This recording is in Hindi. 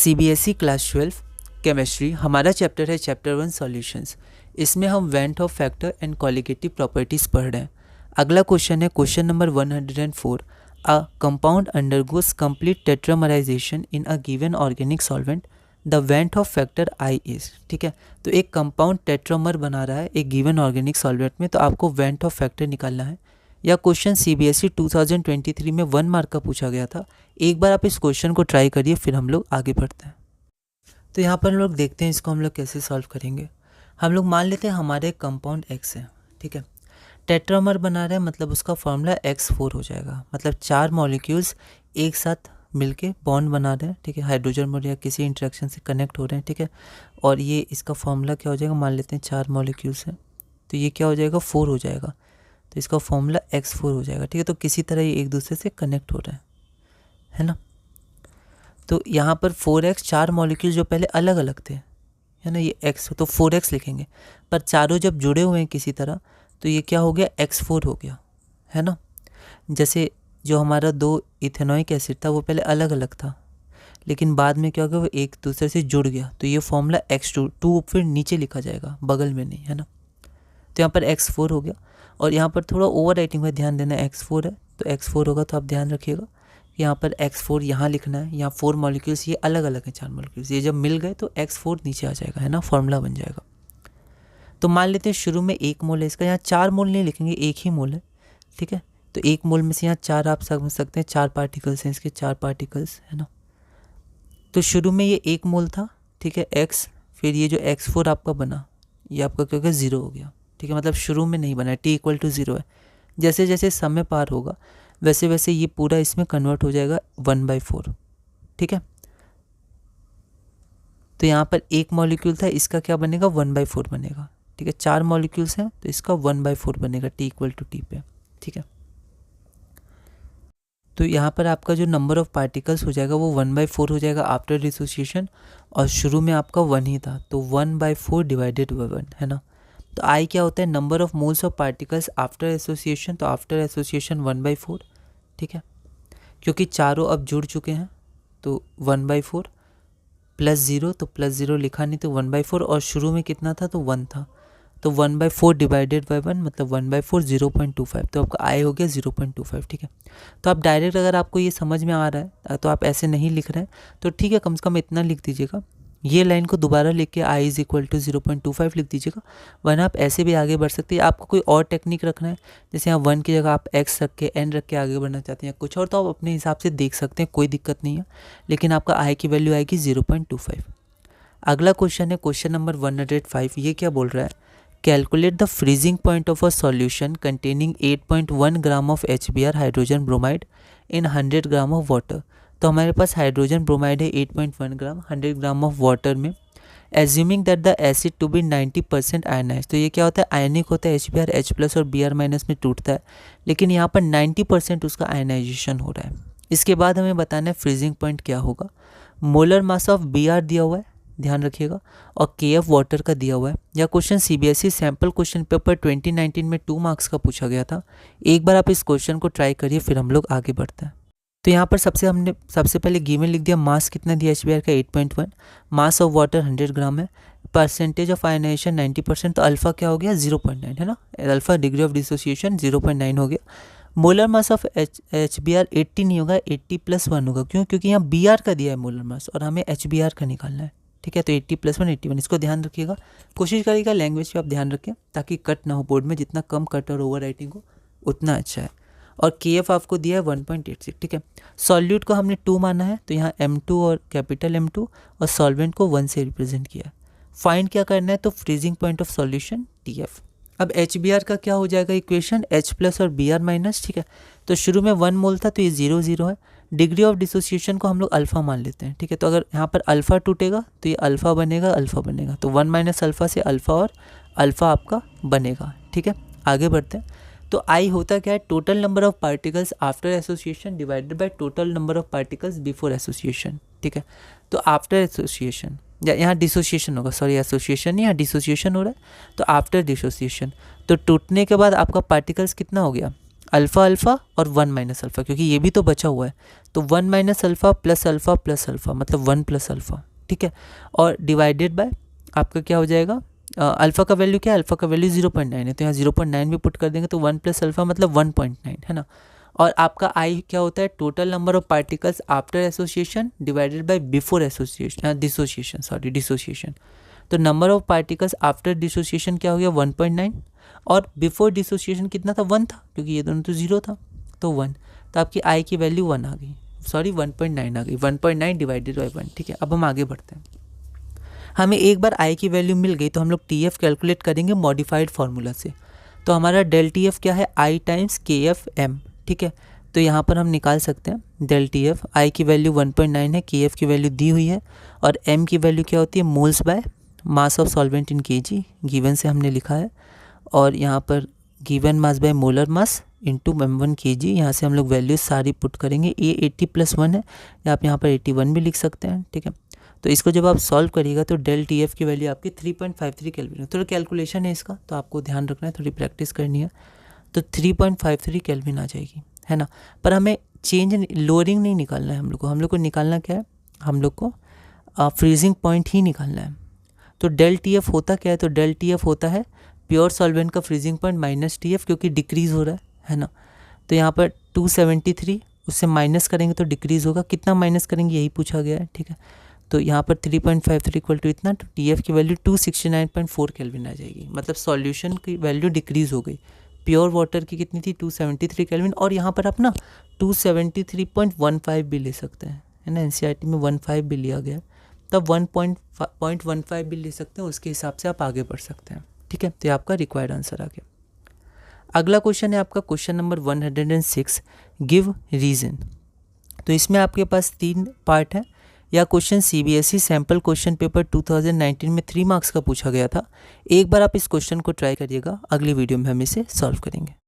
CBSE क्लास 12 केमिस्ट्री, हमारा चैप्टर है चैप्टर 1 सॉल्यूशंस। इसमें हम van't Hoff factor and colligative properties पढ़ रहे हैं। अगला क्वेश्चन है question number 104। A compound undergoes complete tetramerization in a given organic solvent, the van't Hoff factor i is. ठीक है, तो एक कंपाउंड टेट्रामर बना रहा है एक गिवन ऑर्गेनिक सॉल्वेंट में, तो आपको वेंट ऑफ फैक्टर निकालना है। यह क्वेश्चन CBSE 2023 में 1 मार्क का पूछा गया था। एक बार आप इस क्वेश्चन को ट्राई करिए, फिर हम लोग आगे बढ़ते हैं। तो यहाँ पर हम लोग देखते हैं इसको हम लोग कैसे सॉल्व करेंगे। हम लोग मान लेते हैं हमारे कंपाउंड X है, ठीक है, टेट्रामर बना रहे हैं, मतलब उसका फॉर्मूला X4 हो जाएगा। मतलब 4 मॉलिक्यूल्स एक साथ मिलके बॉन्ड बना रहे हैं, ठीक है, हाइड्रोजन बॉन्ड या किसी इंटरेक्शन से कनेक्ट हो रहे हैं, ठीक है। और ये इसका फॉर्मूला क्या हो जाएगा, मान लेते हैं 4 मॉलिक्यूल्स हैं, तो ये क्या हो जाएगा, 4 हो जाएगा, तो इसका फॉर्मूला X4 हो जाएगा, ठीक है। तो किसी तरह ये एक दूसरे से कनेक्ट हो रहे हैं, है ना। तो यहाँ पर 4x 4 मॉलिक्यूल जो पहले अलग अलग थे, है ना, ये x, तो 4x लिखेंगे, पर चारों जब जुड़े हुए हैं किसी तरह, तो ये क्या हो गया, X4 हो गया, है ना। जैसे जो हमारा 2 इथेनॉइक एसिड था वो पहले अलग अलग था, लेकिन बाद में क्या हो गया, वो एक दूसरे से जुड़ गया, तो ये फॉर्मूला X2 2 फिर नीचे लिखा जाएगा, बगल में नहीं, है ना। तो यहाँ पर X4 हो गया। और यहाँ पर थोड़ा ओवर राइटिंग में ध्यान देना, X4 है तो X4 होगा, तो आप ध्यान रखिएगा यहाँ पर X4 यहाँ लिखना है। यहाँ 4 मॉलिक्यूल्स ये अलग अलग हैं, 4 मॉलिक्यूल्स, ये जब मिल गए तो X4 नीचे आ जाएगा, है ना, फॉर्मूला बन जाएगा। तो मान लेते हैं शुरू में 1 मोल है इसका, यहाँ 4 मोल नहीं लिखेंगे, 1 ही मोल है, ठीक है। तो 1 मोल में से यहाँ 4 आप समझ सकते हैं, 4 पार्टिकल्स हैं इसके, 4 पार्टिकल्स, है ना। तो शुरू में ये 1 मोल था, ठीक है, X, फिर ये जो X4 आपका बना, ये आपका क्या हो गया, 0 हो गया, ठीक है। मतलब शुरू में नहीं बना है, T = 0 है। जैसे जैसे समय पार होगा वैसे वैसे ये पूरा इसमें कन्वर्ट हो जाएगा 1/4, ठीक है। तो यहाँ पर 1 मॉलिक्यूल था, इसका क्या बनेगा, 1/4 बनेगा, ठीक है। 4 मॉलिक्यूल्स हैं तो इसका 1/4 बनेगा, T = T पे, ठीक है। तो यहाँ पर आपका जो नंबर ऑफ पार्टिकल्स हो जाएगा वो 1/4 हो जाएगा आफ्टर डिसोसिएशन, और शुरू में आपका 1 ही था, तो 1/4 डिवाइडेड बाय 1, है ना। तो आई क्या होता है, number of moles of particles after association, तो आफ्टर एसोसिएशन 1/4, ठीक है। क्योंकि चारों अब जुड़ चुके हैं तो 1/4 प्लस 0, तो प्लस 0 लिखा नहीं तो 1/4, और शुरू में कितना था, तो 1 था, तो 1/4 डिवाइडेड बाय 1 मतलब 1/4 0.25, तो आपका आई हो गया 0.25, ठीक है। तो आप डायरेक्ट, अगर आपको ये समझ में आ रहा है तो आप ऐसे नहीं लिख रहे हैं तो ठीक है, कम से कम इतना लिख दीजिएगा। ये लाइन को दोबारा लिख के I = 0.25 लिख दीजिएगा, वरना आप ऐसे भी आगे बढ़ सकते हैं। आपको कोई और टेक्निक रखना है, जैसे यहाँ 1 की जगह आप X रख के N रख के आगे बढ़ना चाहते हैं या कुछ और, तो आप अपने हिसाब से देख सकते हैं, कोई दिक्कत नहीं है, लेकिन आपका I की वैल्यू आएगी 0.25। अगला क्वेश्चन है क्वेश्चन नंबर 105। ये क्या बोल रहा है, calculate the freezing point of a solution containing 8.1 gram of HBr hydrogen bromide in 100 gram of water. तो हमारे पास हाइड्रोजन ब्रोमाइड है 8.1 ग्राम 100 ग्राम ऑफ वाटर में, assuming that the acid to be 90% ionise. तो ये क्या होता है, आयनिक होता है, HBr H+ और Br- में टूटता है, लेकिन यहाँ पर 90% उसका आयनाइजेशन हो रहा है। इसके बाद हमें बताना है फ्रीजिंग पॉइंट क्या होगा। मोलर मास ऑफ Br दिया हुआ है, ध्यान रखिएगा, और Kf वाटर का दिया हुआ है। यह question CBSE sample question paper 2019 में 2 मार्क्स का पूछा गया था। एक बार आप इस क्वेश्चन को ट्राई करिए, फिर हम लोग आगे बढ़ते हैं। तो यहाँ पर हमने सबसे पहले गिवन लिख दिया, मास कितना दिया HBr का 8.1, मास ऑफ वाटर 100 ग्राम है, परसेंटेज ऑफ आयनाइजेशन 90%, तो अल्फा क्या हो गया 0.9, है ना, अल्फा डिग्री ऑफ डिसोसिएशन 0.9 हो गया। मोलर मास ऑफ HBr 80 नहीं होगा, 80 + 1 होगा, क्यों, क्योंकि यहाँ Br का दिया है मोलर मास और हमें HBr का निकालना है, ठीक है। तो 80 + 1 81, इसको ध्यान रखिएगा। कोशिश करिएगा लैंग्वेज पे आप ध्यान रखें ताकि कट ना हो बोर्ड में, जितना कम कट और ओवर राइटिंग हो उतना अच्छा है। और Kf आपको दिया है 1.86, ठीक है। सॉल्यूट को हमने 2 माना है, तो यहाँ M2 और कैपिटल M2, और सॉल्वेंट को 1 से रिप्रेजेंट किया। फाइंड क्या करना है, तो freezing point of solution TF। अब HBr का क्या हो जाएगा इक्वेशन, H+ और Br-, ठीक है। तो शुरू में 1 मोल था तो ये 0 0 है। डिग्री ऑफ डिसोसिएशन को हम लोग अल्फा मान लेते हैं, ठीक है। तो अगर यहाँ पर अल्फा टूटेगा तो ये अल्फा बनेगा, अल्फा बनेगा, तो 1 - अल्फा से अल्फा, और अल्फा आपका बनेगा, ठीक है। आगे बढ़ते हैं। तो आई होता क्या है, total number of particles after association divided by total number of particles before association, ठीक है। तो आफ्टर एसोसिएशन, या यहाँ डिसोसिएशन होगा, सॉरी एसोसिएशन नहीं, यहाँ डिसोसिएशन हो रहा है, तो आफ्टर डिसोसिएशन, तो टूटने के बाद आपका पार्टिकल्स कितना हो गया, अल्फ़ा अल्फ़ा और 1 माइनस अल्फ़ा, क्योंकि ये भी तो बचा हुआ है, तो 1 minus alpha plus alpha plus alpha मतलब 1 प्लस अल्फ़ा, ठीक है। और डिवाइडेड बाय आपका क्या हो जाएगा, अल्फ़ा का वैल्यू क्या है, अल्फ़ा का वैल्यू 0.9 है, तो यहाँ 0.9 भी पुट कर देंगे तो 1 प्लस अल्फ़ा मतलब 1.9 है ना। और आपका आई क्या होता है, total number of particles after association divided by before association, dissociation. तो number of particles after dissociation क्या हो गया 1.9, और बिफोर डिसोसिएशन कितना था 1 था, क्योंकि ये दोनों तो 0 था, तो 1, तो आपकी आई की वैल्यू 1 आ गई, सॉरी 1.9 आ गई, 1.9 डिवाइडेड बाई 1, ठीक है। अब हम आगे बढ़ते हैं। हमें एक बार आई की वैल्यू मिल गई तो हम लोग टी एफ कैलकुलेट करेंगे मॉडिफाइड फार्मूला से। तो हमारा डेल टी एफ क्या है, आई टाइम्स के एफ एम, ठीक है। तो यहाँ पर हम निकाल सकते हैं डेल टी एफ, आई की वैल्यू 1.9 है, के एफ की वैल्यू दी हुई है, और एम की वैल्यू क्या होती है, moles by mass of solvent in KG, given से हमने लिखा है, और यहाँ पर given mass by molar mass into m1 kg, यहाँ से हम लोग वैल्यूज सारी पुट करेंगे। ये 80+1 है, या आप यहाँ पर 81 भी लिख सकते हैं, ठीक है। तो इसको जब आप सॉल्व करिएगा तो डेल टी एफ की वैल्यू आपकी 3.53 केल्विन है। थोड़ा कैलकुलेशन है इसका, तो आपको ध्यान रखना है, थोड़ी प्रैक्टिस करनी है, तो 3.53 केल्विन आ जाएगी, है ना। पर हमें चेंज लोअरिंग नहीं निकालना है, हम लोग को निकालना क्या है, हम लोग को फ्रीजिंग पॉइंट ही निकालना है। तो डेल टी एफ होता क्या है, तो डेल टी एफ होता है प्योर सॉल्वेंट का freezing point minus T F, क्योंकि डिक्रीज़ हो रहा है ना। तो यहाँ पर 273 उससे माइनस करेंगे तो डिक्रीज़ होगा, कितना माइनस करेंगे यही पूछा गया है, ठीक है। तो यहाँ पर 3.53 इक्वल टू इतना, तो टी एफ की वैल्यू 269.4 केल्विन आ जाएगी, मतलब सॉल्यूशन की वैल्यू डिक्रीज़ हो गई। प्योर वाटर की कितनी थी 273 केल्विन, और यहाँ पर आप ना 273.15 भी ले सकते हैं, है ना। एनसीईआरटी में 15 भी लिया गया, तब 1.15 भी ले सकते हैं, उसके हिसाब से आप आगे बढ़ सकते हैं, ठीक है। तो ये आपका रिक्वायर्ड आंसर आ गया। अगला क्वेश्चन है आपका क्वेश्चन नंबर 106, गिव रीज़न। तो इसमें आपके पास 3 पार्ट है। यह question CBSE sample question paper 2019 में 3 मार्क्स का पूछा गया था। एक बार आप इस क्वेश्चन को ट्राई करिएगा, अगली वीडियो में हम इसे सॉल्व करेंगे।